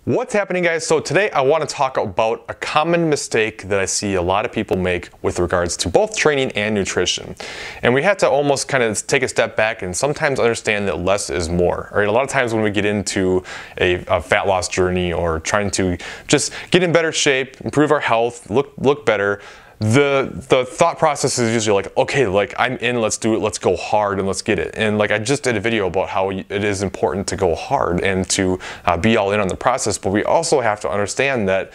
What's happening, guys? So today I want to talk about a common mistake that I see a lot of people make with regards to both training and nutrition. And we have to almost kind of take a step back and sometimes understand that less is more. Right? A lot of times when we get into a fat loss journey or trying to just get in better shape, improve our health, look better, the thought process is usually like, okay, like I'm in, let's do it, let's go hard and let's get it. And like I just did a video about how it is important to go hard and to be all in on the process, but we also have to understand that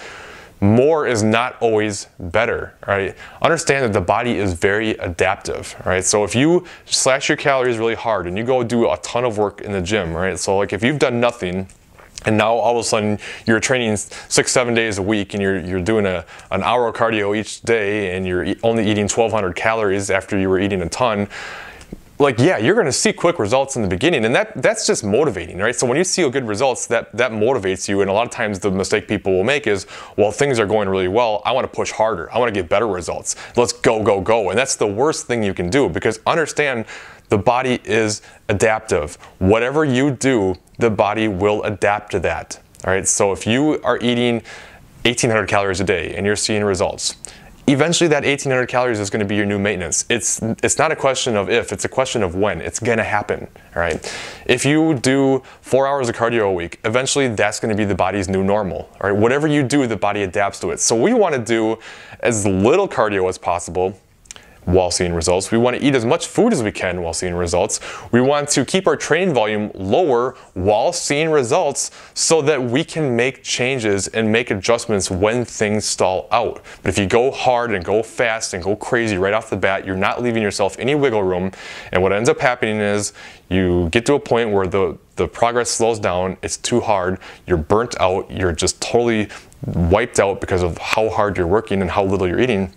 more is not always better, right? Understand that the body is very adaptive, right? So if you slash your calories really hard and you go do a ton of work in the gym, right? So like if you've done nothing, and now all of a sudden you're training 6-7 days a week and you're doing an hour of cardio each day and you're only eating 1,200 calories after you were eating a ton. Like, yeah, you're gonna see quick results in the beginning, and that's just motivating, right? So when you see good results, that motivates you. And a lot of times the mistake people will make is, well, things are going really well, I wanna push harder, I wanna get better results. Let's go, go, go. And that's the worst thing you can do, because understand the body is adaptive. Whatever you do, the body will adapt to that. All right, so if you are eating 1,800 calories a day and you're seeing results, eventually that 1,800 calories is going to be your new maintenance. It's not a question of if, it's a question of when. It's going to happen, all right? If you do 4 hours of cardio a week, eventually that's going to be the body's new normal, all right? Whatever you do, the body adapts to it. So we want to do as little cardio as possible while seeing results. We want to eat as much food as we can while seeing results. We want to keep our training volume lower while seeing results so that we can make changes and make adjustments when things stall out. But if you go hard and go fast and go crazy right off the bat, you're not leaving yourself any wiggle room. And what ends up happening is you get to a point where the progress slows down, it's too hard, you're burnt out, you're just totally wiped out because of how hard you're working and how little you're eating.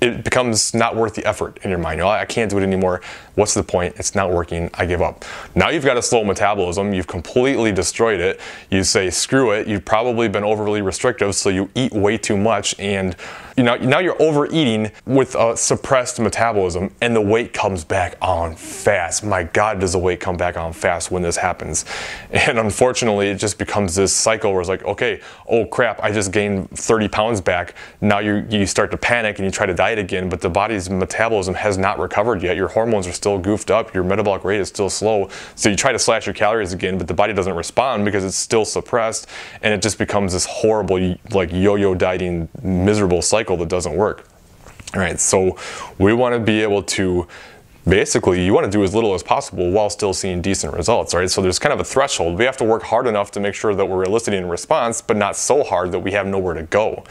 It becomes not worth the effort in your mind. You know, I can't do it anymore. What's the point? It's not working. I give up. Now you've got a slow metabolism. You've completely destroyed it. You say, screw it. You've probably been overly restrictive, so you eat way too much, and now you're overeating with a suppressed metabolism, and the weight comes back on fast. My God, does the weight come back on fast when this happens? And unfortunately, it just becomes this cycle where it's like, okay, oh crap, I just gained 30 pounds back. Now you start to panic and you try to diet again, but the body's metabolism has not recovered yet. Your hormones are still goofed up, your metabolic rate is still slow, so you try to slash your calories again, but the body doesn't respond because it's still suppressed, and it just becomes this horrible, like yo-yo dieting, miserable cycle that doesn't work. All right, so we want to be able to basically, you want to do as little as possible while still seeing decent results, right? So there's kind of a threshold. We have to work hard enough to make sure that we're eliciting a response, but not so hard that we have nowhere to go.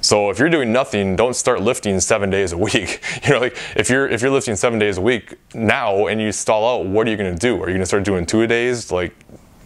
So if you're doing nothing, don't start lifting 7 days a week. You know, like if you're lifting 7 days a week now and you stall out, what are you going to do? Are you going to start doing 2-a-days? Like,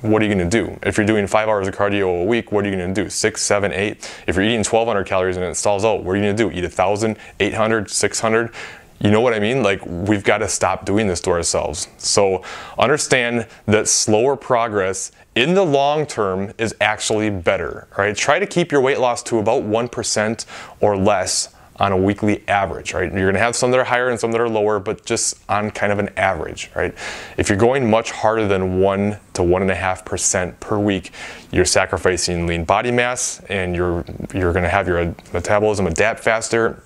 what are you going to do? If you're doing 5 hours of cardio a week, what are you going to do? 6, 7, 8? If you're eating 1,200 calories and it stalls out, what are you going to do? Eat 1,000, 800, 600? You know what I mean? Like, we've got to stop doing this to ourselves. So understand that slower progress in the long term is actually better, right? Try to keep your weight loss to about 1% or less on a weekly average, right? You're gonna have some that are higher and some that are lower, but just on kind of an average, right? If you're going much harder than 1 to 1.5% per week, you're sacrificing lean body mass, and you're gonna have your metabolism adapt faster,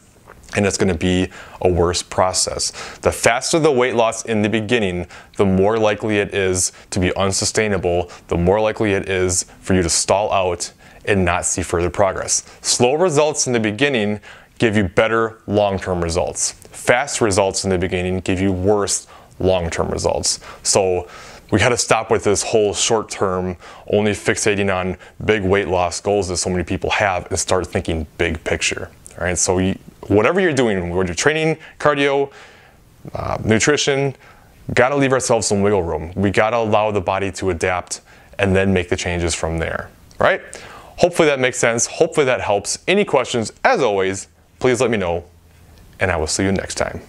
and it's going to be a worse process. The faster the weight loss in the beginning, the more likely it is to be unsustainable, the more likely it is for you to stall out and not see further progress. Slow results in the beginning give you better long-term results. Fast results in the beginning give you worse long-term results. So we got to stop with this whole short-term, only fixating on big weight loss goals that so many people have, and start thinking big picture. All right, so whatever you're doing, whether you're training, cardio, nutrition, got to leave ourselves some wiggle room. We got to allow the body to adapt and then make the changes from there, right? Hopefully that makes sense. Hopefully that helps. Any questions, as always, please let me know, and I will see you next time.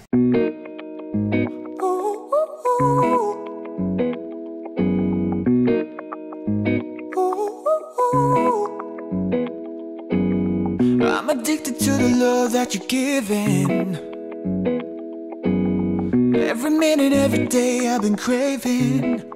I'm addicted to the love that you're giving. Every minute, every day I've been craving.